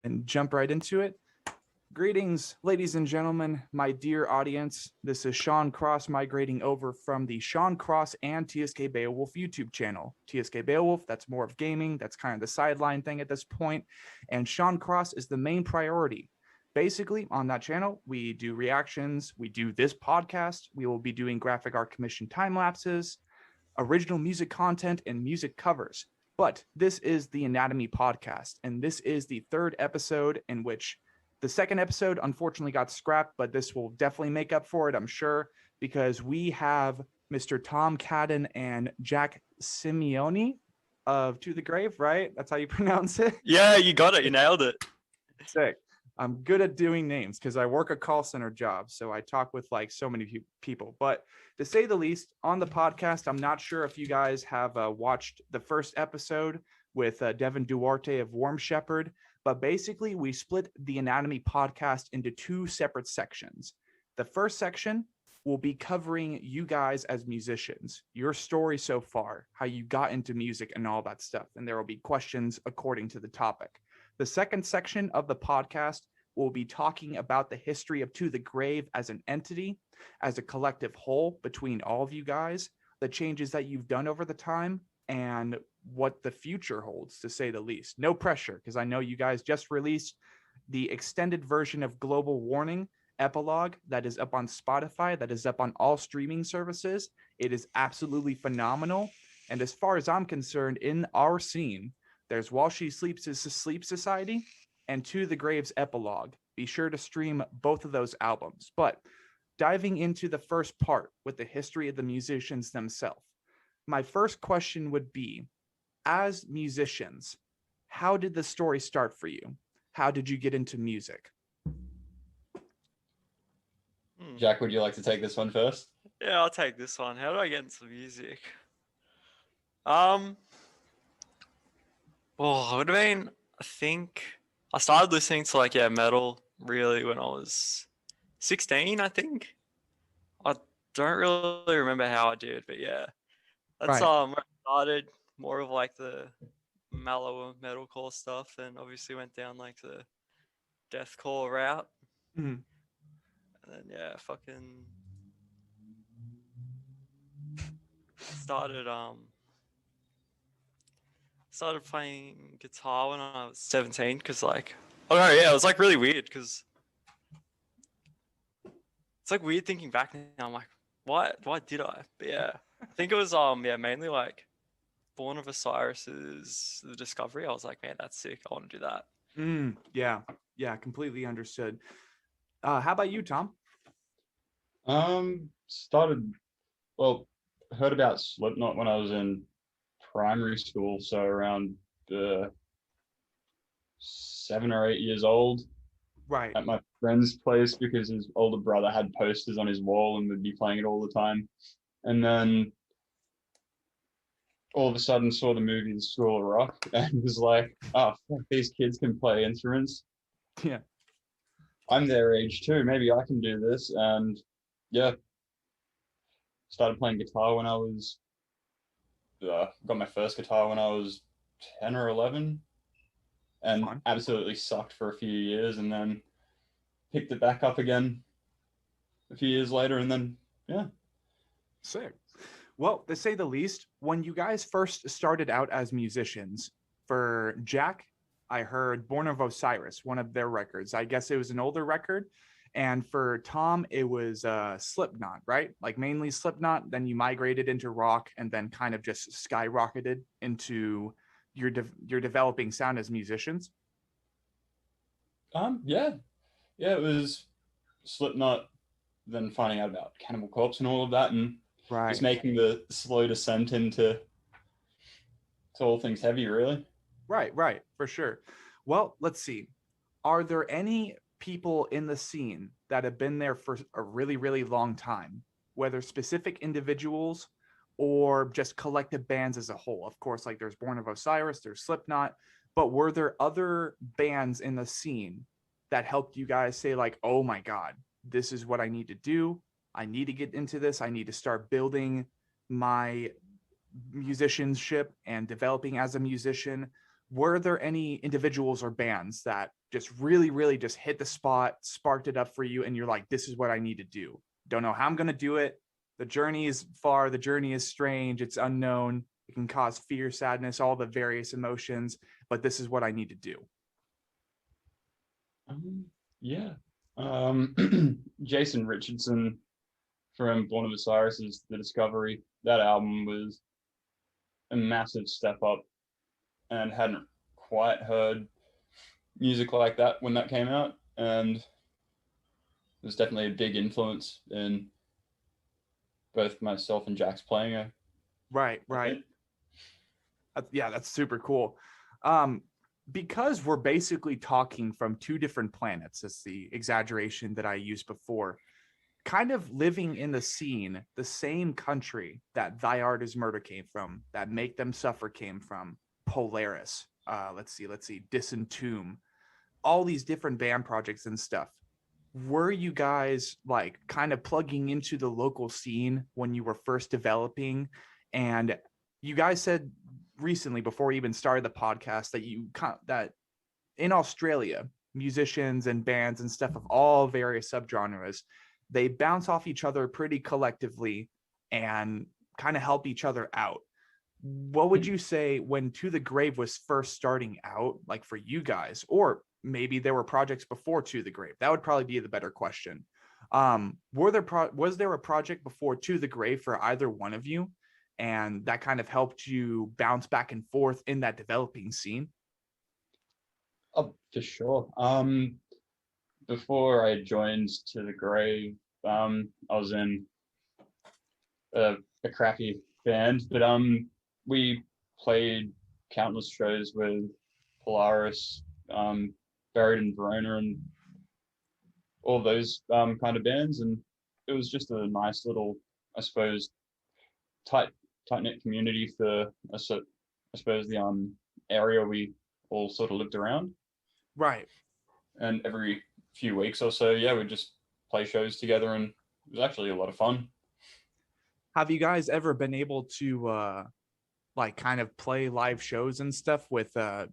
and jump right into it. Greetings, ladies and gentlemen, my dear audience. This is Sean Cross migrating over from the Sean Cross and TSK Beowulf YouTube channel. TSK Beowulf, that's more of gaming. That's kind of the sideline thing at this point. And Sean Cross is the main priority. Basically, on that channel, we do reactions. We do this podcast. We will be doing graphic art commission time lapses, original music content, and music covers. But this is the Anatomy podcast, and this is the third episode in which the second episode unfortunately got scrapped, but this will definitely make up for it, I'm sure, because we have Mr. Tom Cadden and Jack Simioni of To the Grave, right? That's how you pronounce it? Yeah, you got it. You nailed it. Sick. I'm good at doing names because I work a call center job, so I talk with like so many people. But to say the least, on the podcast, I'm not sure if you guys have watched the first episode with Devin Duarte of Warm Shepherd, but basically we split the Anatomy podcast into two separate sections. The first section will be covering you guys as musicians, your story so far, how you got into music and all that stuff, and there will be questions according to the topic. The second section of the podcast will be talking about the history of To the Grave as an entity, as a collective whole between all of you guys, the changes that you've done over the time, and what the future holds, to say the least. No pressure, because I know you guys just released the extended version of Global Warning Epilogue that is up on Spotify, that is up on all streaming services. It is absolutely phenomenal. And as far as I'm concerned, in our scene, there's While She Sleeps is a Sleep Society and To the Grave's Epilogue. Be sure to stream both of those albums. But diving into the first part with the history of the musicians themselves, my first question would be, as musicians, how did the story start for you? How did you get into music? Jack, would you like to take this one first? Yeah, I'll take this one. How do I get into music? Well, it would have been, I think, I started listening to metal really when I was 16, I think. I don't really remember how I did, but yeah. That's Right. where I started, more of like the mellower metalcore stuff, and obviously went down like the deathcore route. Mhm. And then yeah, fucking started started playing guitar when I was 17 because it was like really weird because it's like weird thinking back now. I'm like, why did I? But yeah, I think it was mainly like Born of Osiris's The Discovery. I was like, man, that's sick. I want to do that. Yeah, completely understood. How about you, Tom? Heard about Slipknot when I was in primary school, so around 7 or 8 years old. Right. At my friend's place because his older brother had posters on his wall and would be playing it all the time. And then all of a sudden saw the movie The School of Rock and was like, oh, fuck, these kids can play instruments. Yeah. I'm their age too. Maybe I can do this. And yeah, started playing guitar when I was, got my first guitar when I was 10 or 11 and Fun. Absolutely sucked for a few years and then picked it back up again a few years later and then, yeah. Sick. Well, to say the least, when you guys first started out as musicians, for Jack, I heard Born of Osiris, one of their records. I guess it was an older record. And for Tom, it was Slipknot, right? Like mainly Slipknot. Then you migrated into rock and then kind of just skyrocketed into your developing sound as musicians. Yeah, it was Slipknot, then finding out about Cannibal Corpse and all of that, and just making the slow descent into all things heavy, really. Right, for sure. Well, let's see. Are there any people in the scene that have been there for a really, really long time, whether specific individuals or just collective bands as a whole? Of course, like there's Born of Osiris, there's Slipknot, but were there other bands in the scene that helped you guys say like, oh my God, this is what I need to do. I need to get into this. I need to start building my musicianship and developing as a musician. were there any individuals or bands that just really, really just hit the spot, sparked it up for you, and you're like, this is what I need to do? Don't know how I'm going to do it. The journey is far. The journey is strange. It's unknown. It can cause fear, sadness, all the various emotions, but this is what I need to do. Yeah. Jason Richardson from Born of Osiris's The Discovery. That album was a massive step up, and hadn't quite heard music like that when that came out, and it was definitely a big influence in both myself and Jack's playing. Right. Yeah, that's super cool. Because we're basically talking from two different planets, that's the exaggeration that I used before, kind of living in the scene, the same country that Thy Art Is Murder came from, that Make Them Suffer came from, Polaris, let's see, Disentomb, all these different band projects and stuff. Were you guys like kind of plugging into the local scene when you were first developing? And you guys said recently, before we even started the podcast, that in Australia, musicians and bands and stuff of all various subgenres, they bounce off each other pretty collectively and kind of help each other out. What would you say when To the Grave was first starting out, like for you guys? Or maybe there were projects before To the Grave. That would probably be the better question. Was there a project before To the Grave for either one of you, and that kind of helped you bounce back and forth in that developing scene? Oh, for sure. Before I joined To the Grave, I was in a crappy band, but we played countless shows with Polaris, Buried in Verona, and all those kind of bands, and it was just a nice little, I suppose, tight knit community for I suppose the area we all sort of lived around. Right. And every few weeks or so, yeah, we'd just play shows together, and it was actually a lot of fun. Have you guys ever been able to like kind of play live shows and stuff with the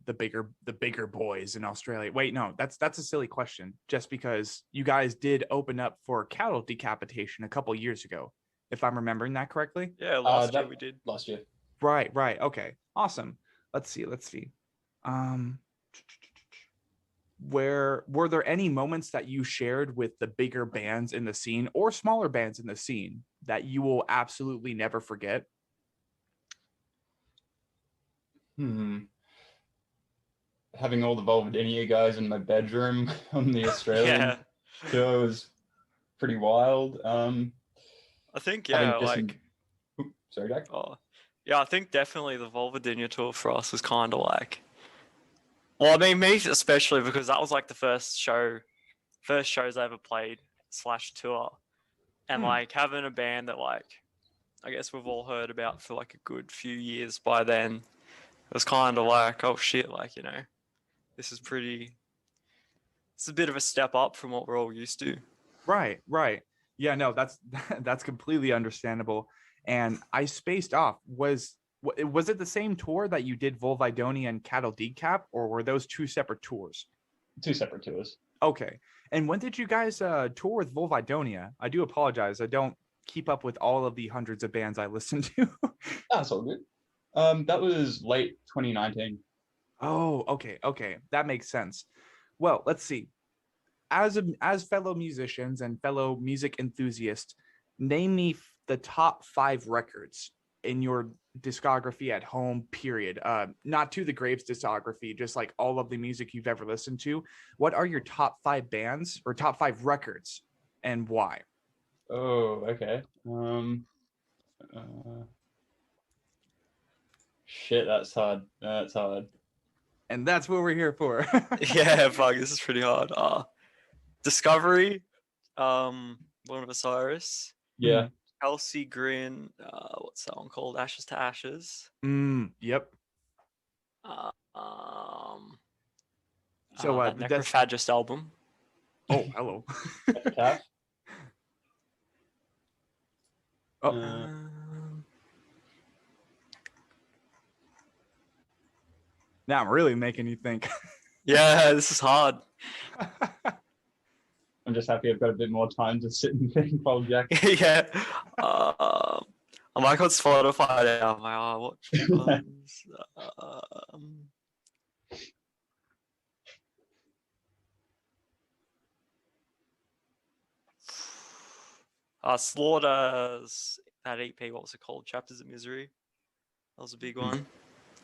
bigger boys in Australia? Wait, no, that's a silly question, just because you guys did open up for cattle decapitation a couple years ago, if I'm remembering that correctly. Yeah, last year we did. Last year. Right. Okay. Awesome. Let's see. Were there any moments that you shared with the bigger bands in the scene or smaller bands in the scene that you will absolutely never forget? Having all the Vulvodynia guys in my bedroom on the Australian tour was pretty wild. I think, yeah, like... Sorry, Jack? Oh, yeah, I think definitely the Vulvodynia tour for us was kind of like... Well, I mean, me especially, because that was like the first shows I ever played / tour. And like having a band that like, I guess we've all heard about for like a good few years by then, it was kind of like, oh shit, like, you know, it's a bit of a step up from what we're all used to. Right. Yeah, no, that's completely understandable. And I spaced off. Was it the same tour that you did Vulvodynia and Cattle Decap, or were those two separate tours? Two separate tours. Okay. And when did you guys tour with Vulvodynia? I do apologize. I don't keep up with all of the hundreds of bands I listen to. That's all good. That was late 2019. Oh, okay. That makes sense. Well, let's see. As fellow musicians and fellow music enthusiasts, name me the top 5 records in your discography at home, period. Not To the Grave's discography, just like all of the music you've ever listened to. What are your top 5 bands or top 5 records, and why? Oh, okay. Shit, that's hard. And that's what we're here for. Yeah, fuck, this is pretty hard. Discovery, Born of Osiris. Yeah. Kelsey Grin, what's that one called? Ashes to Ashes. Yep. So the Necrophagist album. Oh, hello. Now I'm really making you think. Yeah, this is hard. I'm just happy I've got a bit more time to sit and think while Jack. Yeah. I'm like on Spotify now. I'm like, oh, which ones? Slaughter's that EP. What was it called? Chapters of Misery. That was a big one.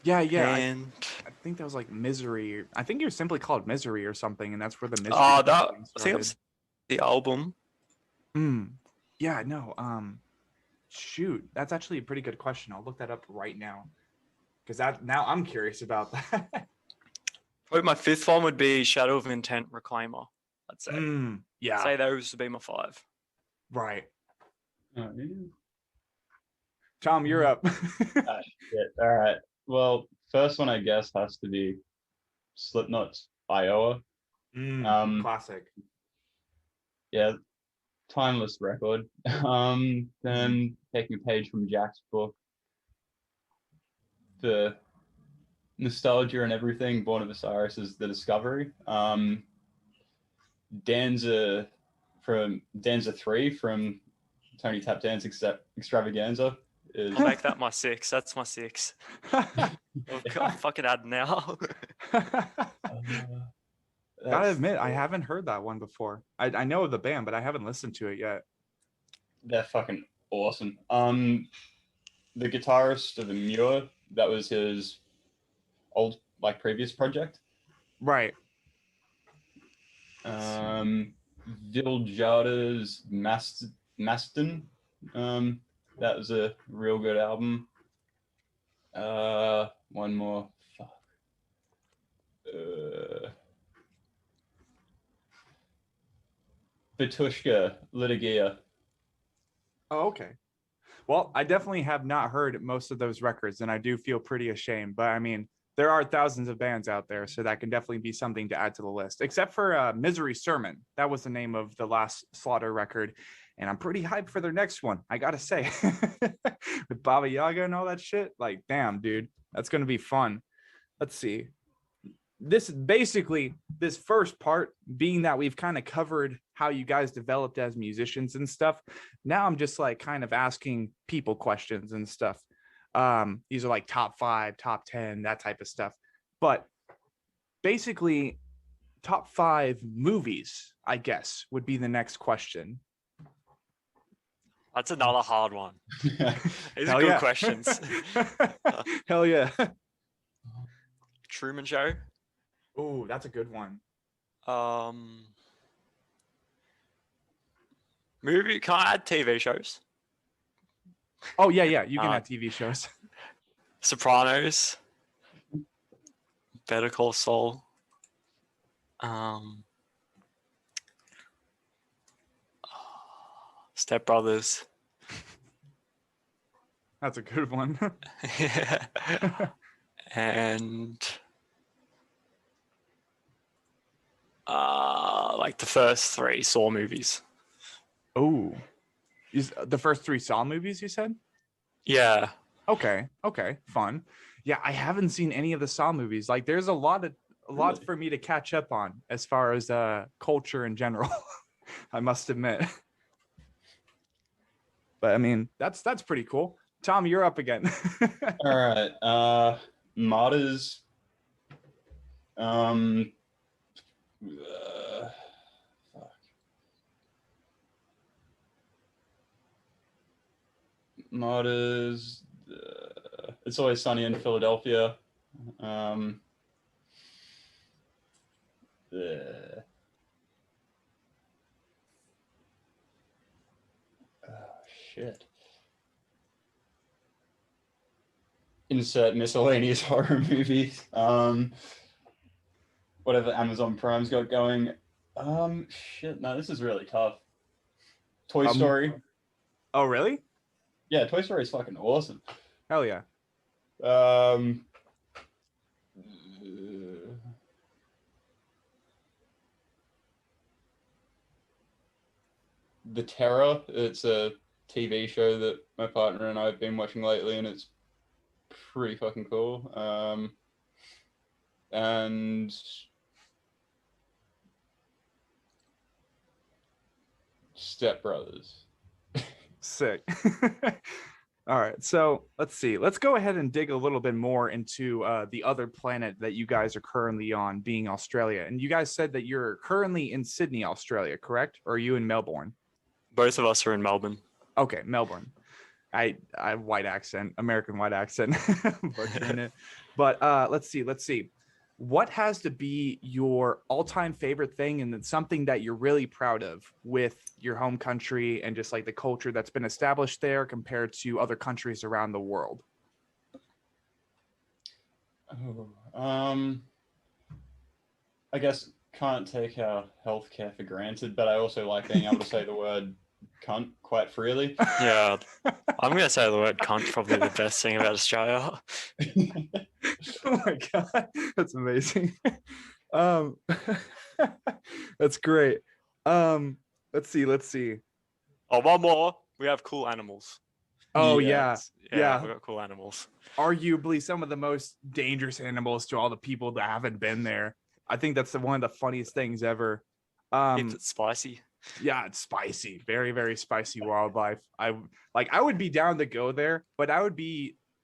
Yeah. And I think that was like Misery. I think you're simply called Misery or something, and that's where the Misery. I thing think it was the album. Yeah. No. Shoot, that's actually a pretty good question. I'll look that up right now, because now I'm curious about that. Probably my fifth one would be Shadow of Intent Reclaimer. I'd say. Yeah. Say those would be my 5. Right. Oh, yeah. Tom, you're up. Shit. All right. Well, first one I guess has to be Slipknot's Iowa. Classic. Yeah, timeless record. Then taking a page from Jack's book, the nostalgia and everything. Born of Osiris is The Discovery. Danza 3 from Tony Tap Dance Extravaganza. I'll make that my 6. That's my 6. I'm fucking adding now. Gotta admit, I haven't heard that one before. I know of the band, but I haven't listened to it yet. They're fucking awesome. The guitarist of Muir, that was his old previous project. Right. Viljada's Maston. That was a real good album. One more. Fuck. Batushka, Litigia. Oh, okay. Well, I definitely have not heard most of those records, and I do feel pretty ashamed. But I mean, there are thousands of bands out there, so that can definitely be something to add to the list. Except for Misery Sermon. That was the name of the last Slaughter record. And I'm pretty hyped for their next one, I gotta say. With Baba Yaga and all that shit. Like, damn, dude. That's gonna be fun. Let's see. This first part being that we've kind of covered how you guys developed as musicians and stuff. Now I'm just like kind of asking people questions and stuff. These are like top 5, top 10, that type of stuff. But basically, top 5 movies, I guess, would be the next question. That's another hard one. These Hell are good yeah. questions. Hell yeah. Truman Show. Oh, that's a good one. Movie, can I add TV shows? Oh, yeah. You can add TV shows. Sopranos. Better Call Saul. Step Brothers. That's a good one. Yeah. And like the first 3 Saw movies. Oh, the first 3 Saw movies, you said? Yeah. Okay, fun. Yeah, I haven't seen any of the Saw movies. Like, there's a lot Really? for me to catch up on as far as culture in general. I must admit. But I mean, that's pretty cool. Tom, you're up again. All right. Martyrs. Fuck. Martyrs. It's Always Sunny in Philadelphia. Oh, shit. Insert miscellaneous horror movies. Whatever Amazon Prime's got going. Shit. No, this is really tough. Toy Story. Oh, really? Yeah, Toy Story is fucking awesome. Hell yeah. The Terror. It's a TV show that my partner and I have been watching lately, and it's pretty fucking cool. and Step Brothers. Sick. All right, so let's see. Let's go ahead and dig a little bit more into the other planet that you guys are currently on, being Australia. And you guys said that you're currently in Sydney, Australia, correct? Or are you in Melbourne? Both of us are in Melbourne. Okay, Melbourne. I white accent, American white accent, butchering it. But let's see. What has to be your all-time favorite thing, and it's something that you're really proud of with your home country and just like the culture that's been established there compared to other countries around the world? I guess can't take our healthcare for granted, but I also like being able to say the word cunt quite freely. Yeah, I'm gonna say the word cunt's probably the best thing about Australia. Oh my god, that's amazing. That's great. Let's see. Oh, one more. We have cool animals. Oh Yeah. yeah. We got cool animals. Arguably some of the most dangerous animals to all the people that haven't been there. I think that's one of the funniest things ever. Keeps it spicy. Yeah, it's spicy, very, very spicy wildlife. I would be down to go there, but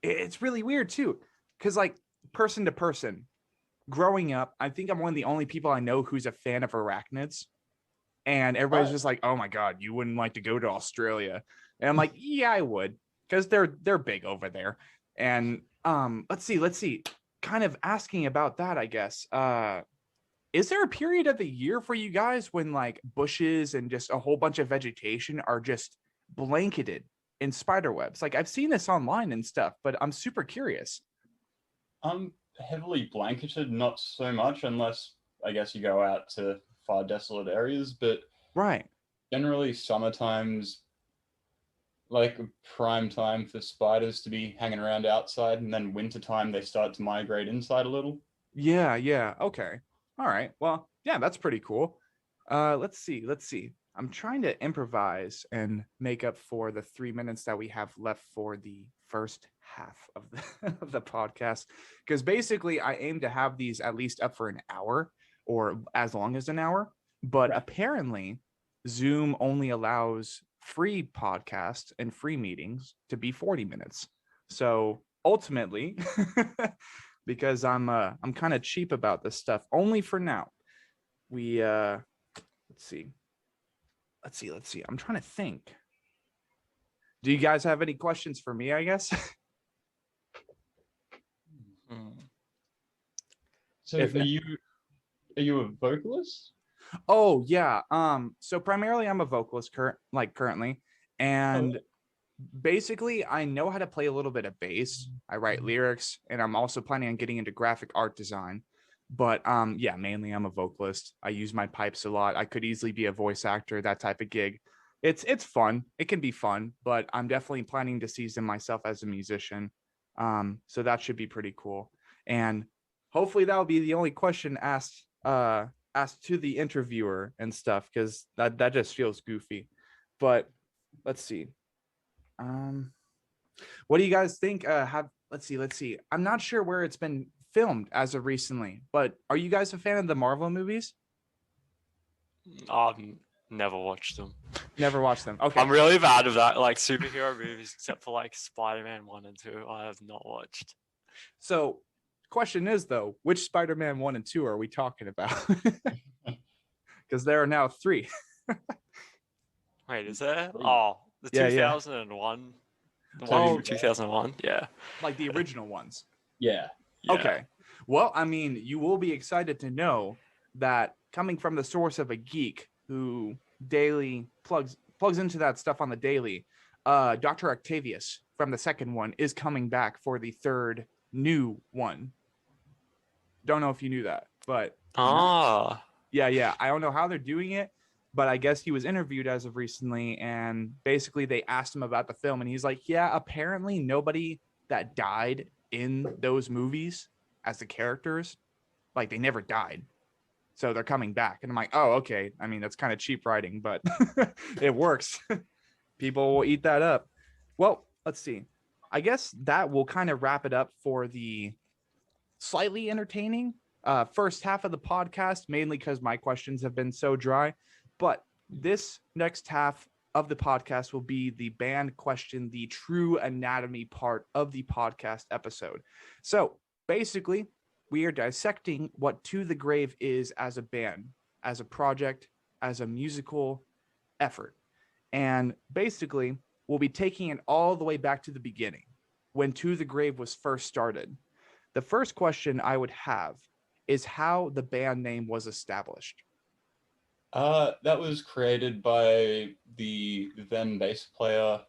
it's really weird too. Cause like person to person, growing up, I think I'm one of the only people I know who's a fan of arachnids. And everybody's just like, oh my God, you wouldn't like to go to Australia. And I'm like, yeah, I would, because they're big over there. And let's see. Kind of asking about that, I guess. Is there a period of the year for you guys when like bushes and just a whole bunch of vegetation are just blanketed in spider webs? Like I've seen this online and stuff, but I'm super curious. Heavily blanketed, not so much, unless I guess you go out to far desolate areas, but Right. generally summertime's like prime time for spiders to be hanging around outside, and then wintertime they start to migrate inside a little. Yeah. Okay. All right. Well, yeah, that's pretty cool. Let's see. I'm trying to improvise and make up for the 3 minutes that we have left for the first half of of the podcast. Because basically I aim to have these at least up for an hour or as long as an hour. But Right. apparently Zoom only allows free podcasts and free meetings to be 40 minutes. So ultimately, because I'm kind of cheap about this stuff, only for now. We let's see. I'm trying to think. Do you guys have any questions for me, I guess? So If- are you a vocalist? Oh yeah. So primarily I'm a vocalist currently. And basically I know how to play a little bit of bass. I write lyrics, and I'm also planning on getting into graphic art design. But yeah, mainly I'm a vocalist. I use my pipes a lot. I could easily be a voice actor, that type of gig. It's fun. It can be fun, but I'm definitely planning to season myself as a musician. So that should be pretty cool. And hopefully that'll be the only question asked to the interviewer and stuff, because that just feels goofy. But let's see. What do you guys think? Let's see. I'm not sure where it's been filmed as of recently, but are you guys a fan of the Marvel movies? I've never watched them. Never watched them. Okay. I'm really bad at that, like superhero movies, except for like Spider-Man 1 and 2. I have not watched. So, question is though, which Spider-Man 1 and 2 are we talking about? Because there are now 3. Wait, is there? Oh, the Yeah. 2001. The Oh, one from 2001. Yeah. Like the original ones. Yeah. Okay. Well, I mean, you will be excited to know that coming from the source of a geek who daily plugs into that stuff on the daily, Dr. Octavius from the second one is coming back for the third new one. Don't know if you knew that, but yeah. I don't know how they're doing it, but I guess he was interviewed as of recently, and basically they asked him about the film, and he's like, yeah, apparently nobody that died in those movies as the characters, like they never died. So they're coming back. And I'm like, oh, okay. I mean, that's kind of cheap writing, but it works. People will eat that up. Well, let's see. I guess that will kind of wrap it up for the slightly entertaining first half of the podcast, mainly because my questions have been so dry. But this next half of the podcast will be the band question, the true anatomy part of the podcast episode. So basically, we are dissecting what To the Grave is as a band, as a project, as a musical effort. And basically, we'll be taking it all the way back to the beginning, when To the Grave was first started. The first question I would have is how the band name was established. That was created by the then bass player,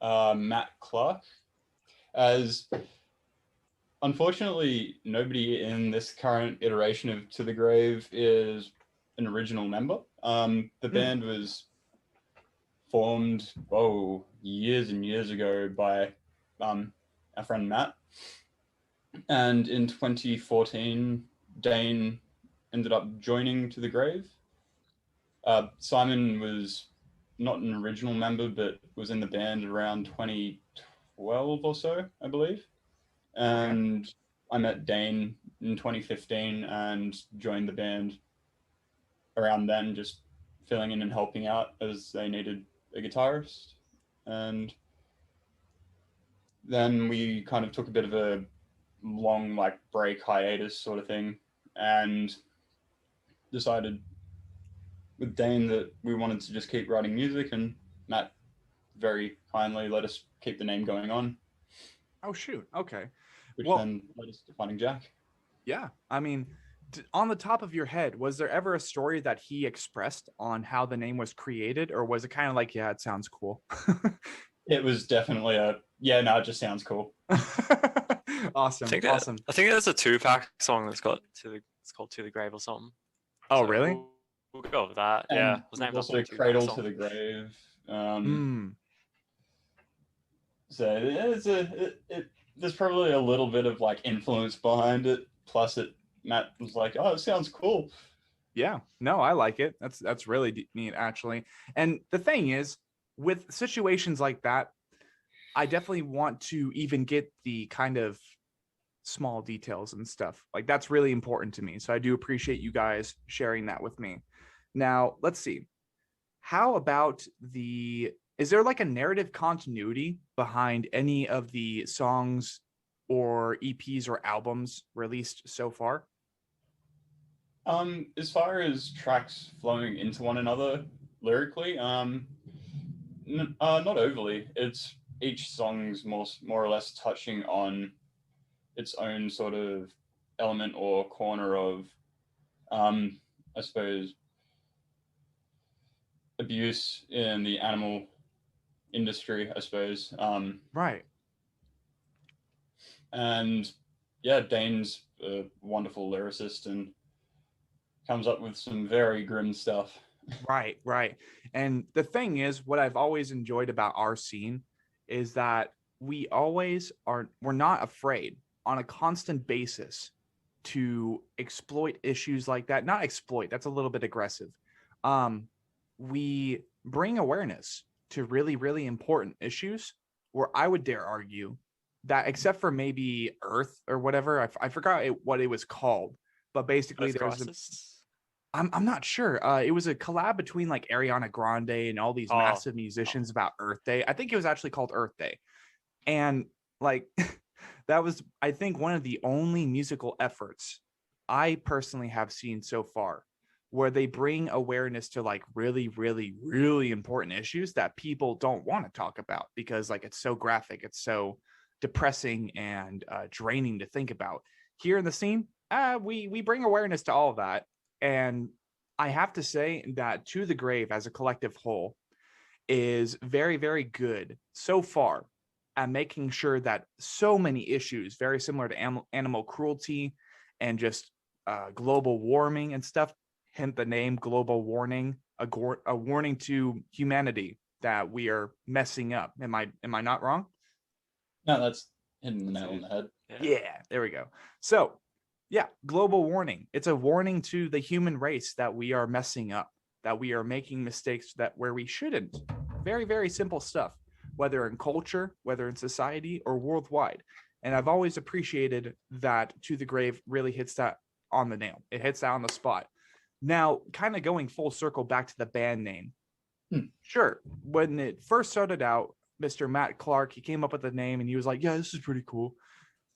Matt Clark, as unfortunately nobody in this current iteration of To the Grave is an original member. The band was formed, years and years ago by our friend Matt. And in 2014, Dane ended up joining To the Grave. Simon was not an original member, but was in the band around 2012 or so, I believe. And I met Dane in 2015 and joined the band around then, just filling in and helping out as they needed a guitarist. And then we kind of took a bit of a long break hiatus sort of thing, and decided with Dane that we wanted to just keep writing music, and Matt very kindly let us keep the name going on. Oh, shoot. Okay. Which then led us to finding Jack. Yeah. I mean, on the top of your head, was there ever a story that he expressed on how the name was created, or was it kind of like, yeah, it sounds cool? It was definitely it just sounds cool. Awesome. I think there's a Tupac song it's called To the Grave or something. Oh, So really? We'll go with that. And yeah. It was named also after a Cradle Tupac to song. the Grave. So there's probably a little bit of influence behind it. Plus, Matt was like, "Oh, it sounds cool." Yeah, no, I like it. That's really neat, actually. And the thing is, with situations like that, I definitely want to even get the kind of small details and stuff. That's really important to me. So I do appreciate you guys sharing that with me. Now, let's see. How about is there a narrative continuity behind any of the songs or EPs or albums released so far? As far as tracks flowing into one another lyrically, not overly. It's each song's more or less touching on its own sort of element or corner of, I suppose, abuse in the animal industry, I suppose. Right. And yeah, Dane's a wonderful lyricist and comes up with some very grim stuff. Right. And the thing is, what I've always enjoyed about our scene is that we're not afraid on a constant basis to exploit issues like that. Not exploit, that's a little bit aggressive. We bring awareness to really, really important issues where I would dare argue that, except for maybe Earth or whatever, I forgot what it was called, but basically I'm not sure. It was a collab between Ariana Grande and all these massive musicians about Earth Day. I think it was actually called Earth Day. And that was, I think, one of the only musical efforts I personally have seen so far where they bring awareness to really, really, really important issues that people don't want to talk about because it's so graphic, it's so depressing and draining to think about. Here in the scene, we bring awareness to all of that. And I have to say that To the Grave as a collective whole is very, very good so far at making sure that so many issues very similar to animal cruelty and just global warming and stuff, hint the name global warning, a warning to humanity that we are messing up. Am I not wrong? No, that's hitting the nail on the head. Yeah, there we go. So yeah, global warning. It's a warning to the human race that we are messing up, that we are making mistakes where we shouldn't. Very, very simple stuff, whether in culture, whether in society, or worldwide. And I've always appreciated that To the Grave really hits that on the nail. It hits that on the spot. Now, kind of going full circle back to the band name. Sure, when it first started out, Mr. Matt Clark, he came up with the name and he was like, yeah, this is pretty cool.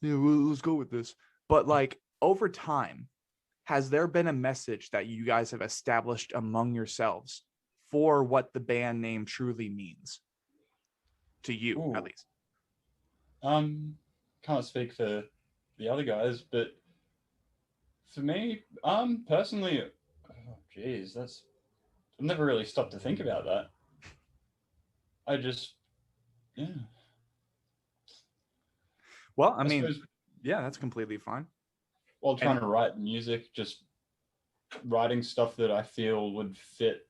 Yeah, well, let's go with this. But like over time, has there been a message that you guys have established among yourselves for what the band name truly means to you, at least? Can't speak for the other guys, but for me, personally, oh geez, I've never really stopped to think about that. I just, yeah. Well, I mean, yeah, that's completely fine. While trying to write music, just writing stuff that I feel would fit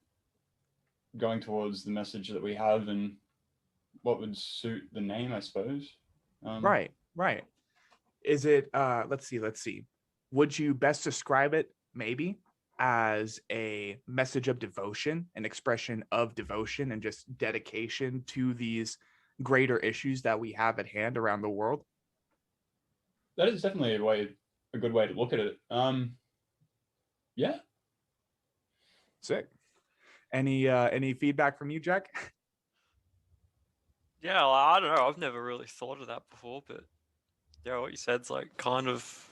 going towards the message that we have and what would suit the name, I suppose. Right. Is it, let's see. Would you best describe it maybe as a message of devotion, an expression of devotion and just dedication to these greater issues that we have at hand around the world? That is definitely a good way to look at it. Yeah. Sick. Any feedback from you, Jack? Yeah, well, I don't know. I've never really thought of that before, but yeah, what you said's like kind of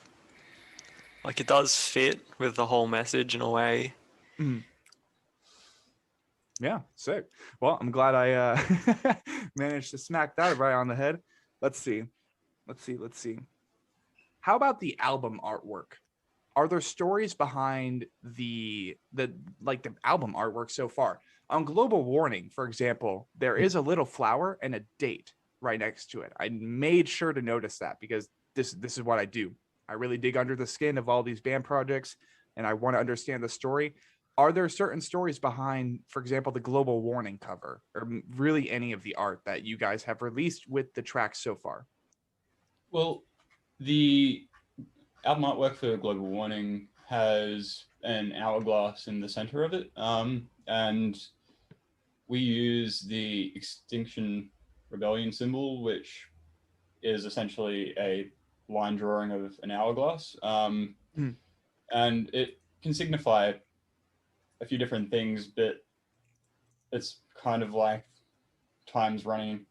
like it does fit with the whole message in a way. Mm. Yeah, sick. Well, I'm glad I managed to smack that right on the head. Let's see. How about the album artwork? Are there stories behind the album artwork so far? On Global Warning, for example, there is a little flower and a date right next to it. I made sure to notice that because this is what I do. I really dig under the skin of all these band projects and I want to understand the story. Are there certain stories behind, for example, the Global Warning cover or really any of the art that you guys have released with the tracks so far? Well, the album artwork for Global Warning has an hourglass in the center of it. And we use the Extinction Rebellion symbol, which is essentially a line drawing of an hourglass. And it can signify a few different things, but it's kind of like time's running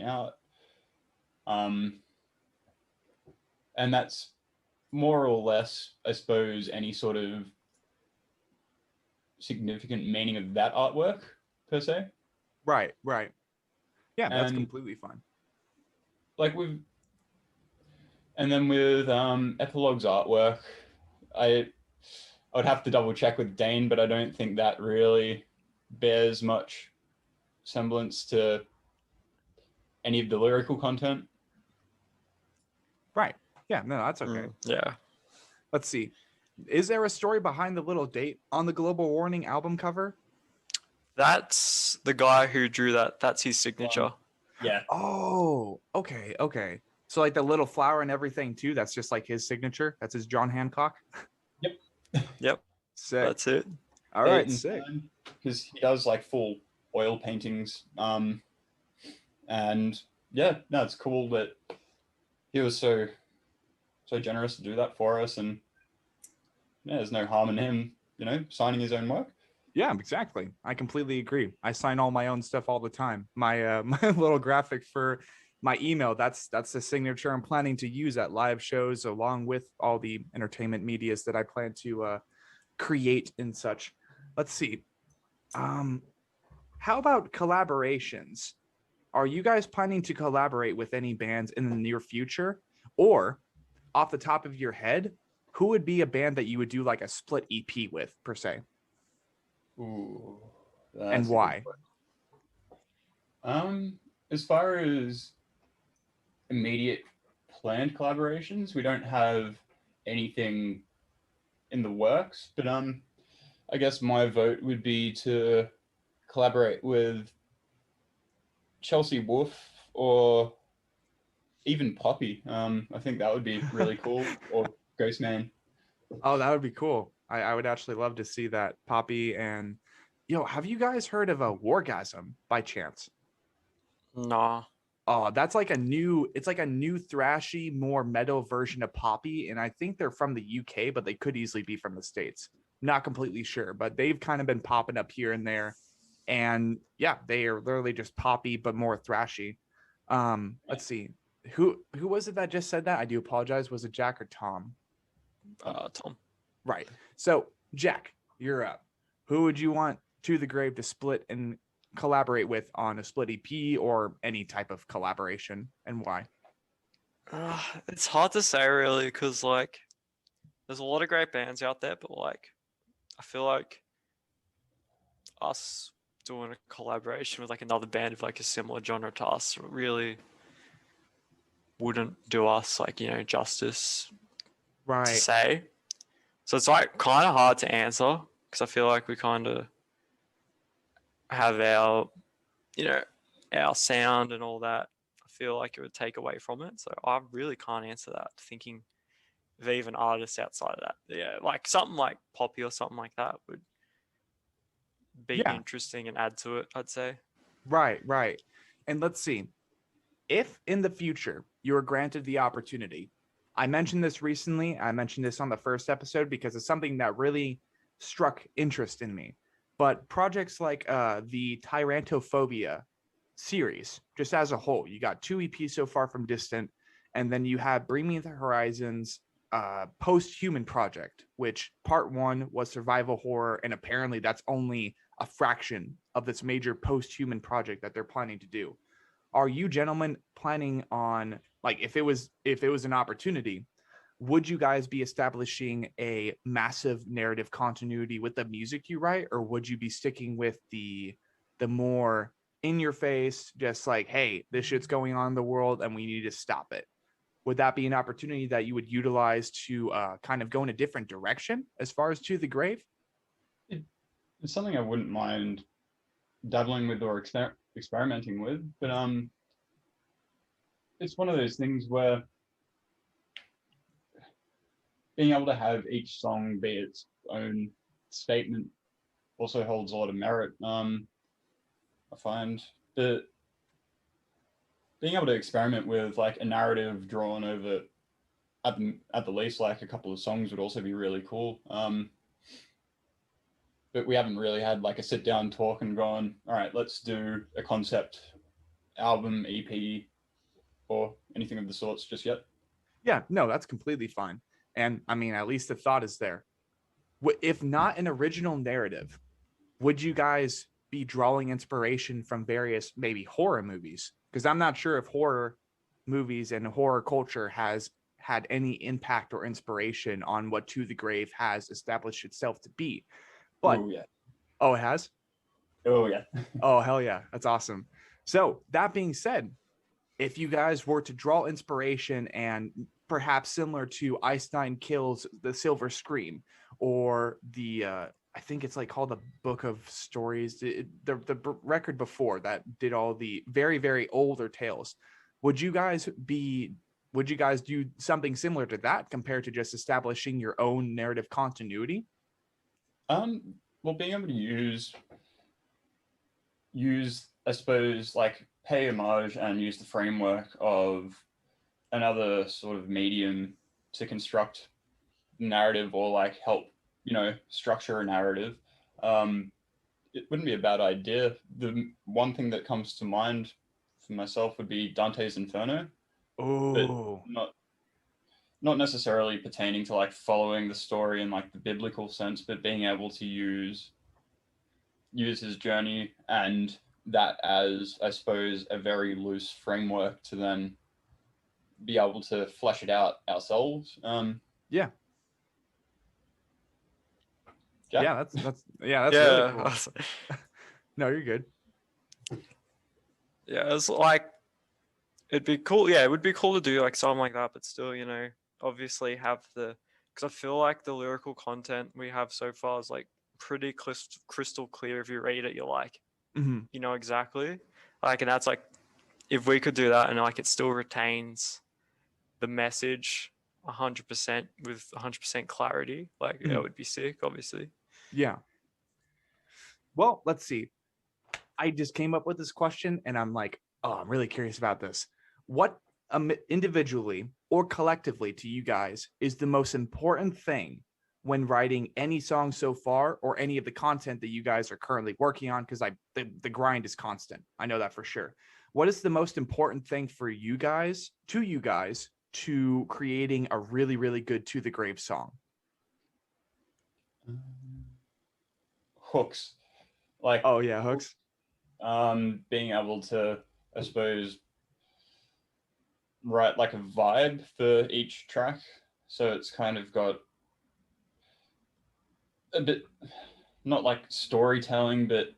out. And that's more or less, I suppose, any sort of significant meaning of that artwork per se. Right. Yeah, that's completely fine. Like and then with Epilogue's artwork, I would have to double check with Dane, but I don't think that really bears much semblance to any of the lyrical content. Right. Yeah, no, that's okay. Yeah. Let's see. Is there a story behind the little date on the Global Warning album cover? That's the guy who drew that. That's his signature. Yeah. Oh, okay. So like the little flower and everything too, that's just like his signature. That's his John Hancock. Yep. Sick. That's it. All right, sick. Because he does like full oil paintings. And yeah, no, it's cool that he was so generous to do that for us. And yeah, there's no harm in him, signing his own work. Yeah, exactly. I completely agree. I sign all my own stuff all the time. My my little graphic for my email, that's the signature I'm planning to use at live shows along with all the entertainment medias that I plan to create and such. Let's see. How about collaborations? Are you guys planning to collaborate with any bands in the near future? Or off the top of your head, who would be a band that you would do like a split EP with per se? Ooh. And why? As far as immediate planned collaborations, we don't have anything in the works, but I guess my vote would be to collaborate with Chelsea Wolf or even Poppy. I think that would be really cool. Or Ghostman. Oh, that would be cool. I would actually love to see that. Poppy and have you guys heard of a Wargasm by chance? Nah. Oh, that's like it's like a new thrashy, more metal version of Poppy. And I think they're from the UK, but they could easily be from the States. Not completely sure, but they've kind of been popping up here and there. And yeah, they are literally just Poppy, but more thrashy. Let's see. Who was it that just said that? I do apologize. Was it Jack or Tom? Tom. Right. So, Jack, you're up. Who would you want To the Grave to split and collaborate with on a split EP or any type of collaboration, and why? It's hard to say really, because like there's a lot of great bands out there, but like I feel like us doing a collaboration with like another band of like a similar genre to us really wouldn't do us like, justice to Right. say. So it's like kind of hard to answer, because I feel like we kind of have our, our sound and all that. I feel like it would take away from it. So I really can't answer that, thinking of even artists outside of that. Yeah, like something like Poppy or something like that would be Yeah. interesting and add to it, I'd say. Right. And let's see. If in the future you are granted the opportunity, I mentioned this recently. I mentioned this on the first episode because it's something that really struck interest in me. But projects like the Tyrantophobia series, just as a whole, you got 2 EPs so far from Distant, and then you have Bring Me the Horizons post-human project, which part 1 was survival horror, and apparently that's only a fraction of this major post-human project that they're planning to do. Are you gentlemen planning on, like, if it was an opportunity, would you guys be establishing a massive narrative continuity with the music you write, or would you be sticking with the more in your face, just like, hey, this shit's going on in the world and we need to stop it? Would that be an opportunity that you would utilize to kind of go in a different direction as far as To the Grave? It's something I wouldn't mind dabbling with or experimenting with, but it's one of those things where being able to have each song be its own statement also holds a lot of merit. I find that being able to experiment with like a narrative drawn over at the least like a couple of songs would also be really cool. But we haven't really had like a sit down talk and gone, all right, let's do a concept album, EP, or anything of the sorts just yet. Yeah, no, that's completely fine. And I mean, at least the thought is there. If not an original narrative, would you guys be drawing inspiration from various maybe horror movies? Because I'm not sure if horror movies and horror culture has had any impact or inspiration on what To the Grave has established itself to be. But oh yeah, oh, it has? oh yeah. Oh, hell yeah. That's awesome. So that being said, if you guys were to draw inspiration and perhaps similar to Einstein Kills the Silver Scream, or the I think it's like called the Book of Stories, the record before that did all the very, very older tales, would you guys do something similar to that compared to just establishing your own narrative continuity? Well, being able to use I suppose like pay homage and use the framework of another sort of medium to construct narrative or like help structure a narrative, it wouldn't be a bad idea. The one thing that comes to mind for myself would be Dante's Inferno, but Oh, not necessarily pertaining to like following the story in like the biblical sense, but being able to use his journey and that as, I suppose, a very loose framework to then be able to flesh it out ourselves. yeah. Jack? Yeah, that's really cool. Yeah. No, you're good. Yeah, it's like it'd be cool. Yeah, it would be cool to do like something like that, but still, obviously have because I feel like the lyrical content we have so far is like pretty crystal clear. If you read it, you're like, Mhm. you know exactly. Like, and that's like, if we could do that and like it still retains the message 100% with 100% clarity, like it would be sick, obviously. Yeah. Well, let's see. I just came up with this question and I'm like, Oh, I'm really curious about this. What individually or collectively to you guys is the most important thing when writing any song so far, or any of the content that you guys are currently working on? Because the grind is constant. I know that for sure. What is the most important thing for you guys, to creating a really, really good To the Grave song? Hooks, like Oh yeah, hooks. being able to, I suppose, write like a vibe for each track, so it's kind of got a bit, not like storytelling, but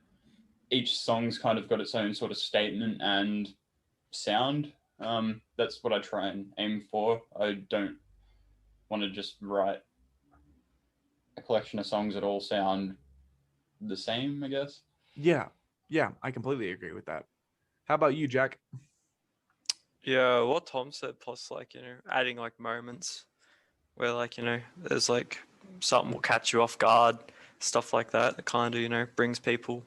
each song's kind of got its own sort of statement and sound. That's what I try and aim for. I don't want to just write a collection of songs that all sound the same, I guess. Yeah, yeah, I completely agree with that. How about you, Jack? Yeah, what Tom said, plus like, adding like moments where like, there's like something will catch you off guard, stuff like that. That kind of, brings people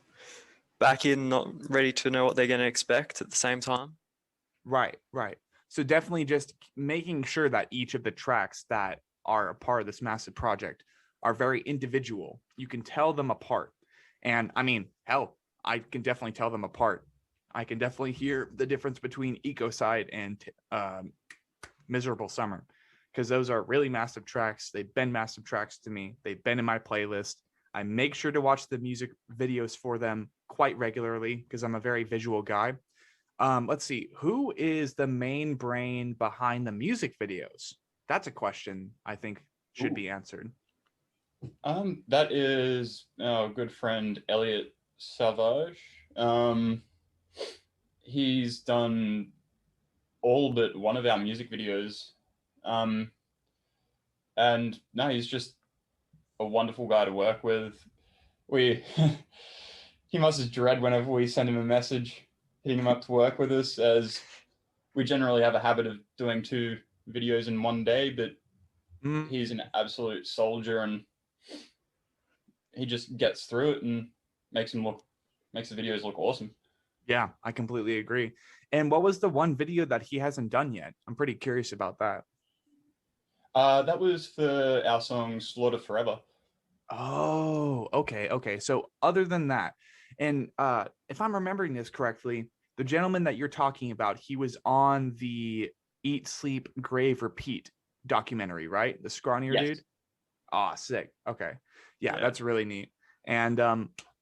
back in, not ready to know what they're going to expect at the same time. Right, right. So definitely just making sure that each of the tracks that are a part of this massive project are very individual. You can tell them apart. And I mean, hell, I can definitely tell them apart. I can definitely hear the difference between Ecocide and Miserable Summer, because those are really massive tracks. They've been massive tracks to me. They've been in my playlist. I make sure to watch the music videos for them quite regularly because I'm a very visual guy. Let's see. Who is the main brain behind the music videos? That's a question I think should be answered. That is our good friend Elliot Savage. He's done all but one of our music videos. And no, he's just a wonderful guy to work with. We he must just dread whenever we send him a message, hitting him up to work with us, as we generally have a habit of doing 2 videos in one day, but he's an absolute soldier, and he just gets through it and makes the videos look awesome. Yeah, I completely agree. And what was the one video that he hasn't done yet? I'm pretty curious about that. That was for our song Slaughter Forever. Oh, okay. So other than that, and if I'm remembering this correctly, the gentleman that you're talking about, he was on the Eat, Sleep, Grave, Repeat documentary, right? The scrawnier Yes. dude. Ah, sick. Okay. Yeah, Yeah. that's really neat. And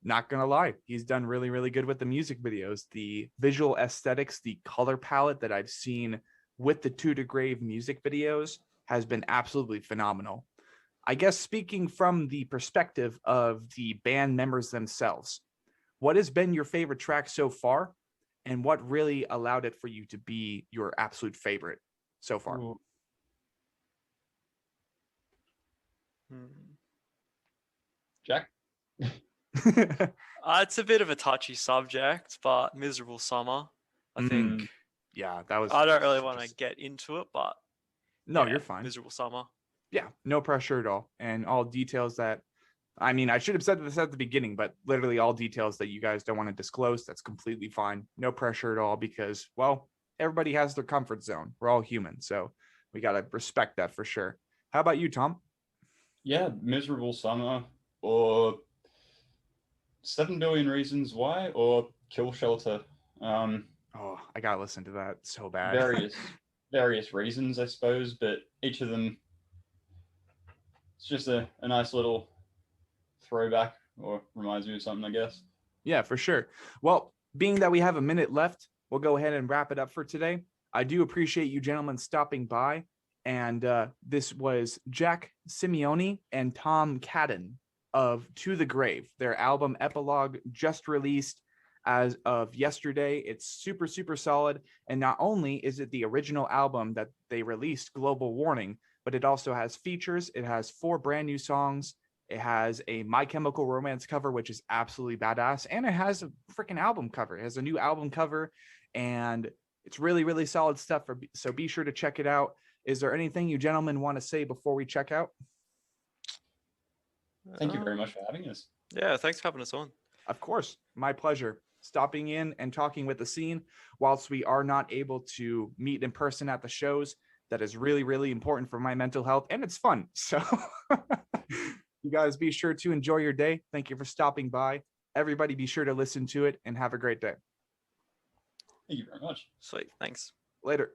not gonna lie, he's done really, really good with the music videos, the visual aesthetics, the color palette that I've seen with the To the Grave music videos has been absolutely phenomenal. I guess speaking from the perspective of the band members themselves, what has been your favorite track so far, and what really allowed it for you to be your absolute favorite so far? Ooh. Jack? It's a bit of a touchy subject, but Miserable Summer, I think. Yeah, that was. I don't really want to get into it, but No, yeah, you're fine. Miserable Summer. Yeah, no pressure at all. And all details that, I mean, I should have said this at the beginning, but literally all details that you guys don't want to disclose, that's completely fine. No pressure at all, because, well, everybody has their comfort zone. We're all human. So we got to respect that for sure. How about you, Tom? Yeah, Miserable Summer, or 7 Billion Reasons Why, or Kill Shelter. Oh, I got to listen to that so bad. various reasons, I suppose, but each of them, it's just a nice little throwback, or reminds me of something, I guess. Yeah, for sure. Well, being that we have a minute left, we'll go ahead and wrap it up for today. I do appreciate you gentlemen stopping by. And this was Jack Simioni and Tom Cadden of To the Grave. Their album Epilogue just released as of yesterday. It's super, super solid. And not only is it the original album that they released, Global Warning, but it also has features. It has 4 brand new songs. It has a My Chemical Romance cover, which is absolutely badass. And it has a freaking album cover. It has a new album cover. And it's really, really solid stuff. So be sure to check it out. Is there anything you gentlemen want to say before we check out? Thank you very much for having us. Yeah, thanks for having us on. Of course. My pleasure. stopping in and talking with the scene whilst we are not able to meet in person at the shows. That is really, really important for my mental health, and it's fun. So you guys be sure to enjoy your day. Thank you for stopping by. Everybody be sure to listen to it and have a great day. Thank you very much. Sweet. Thanks. Later.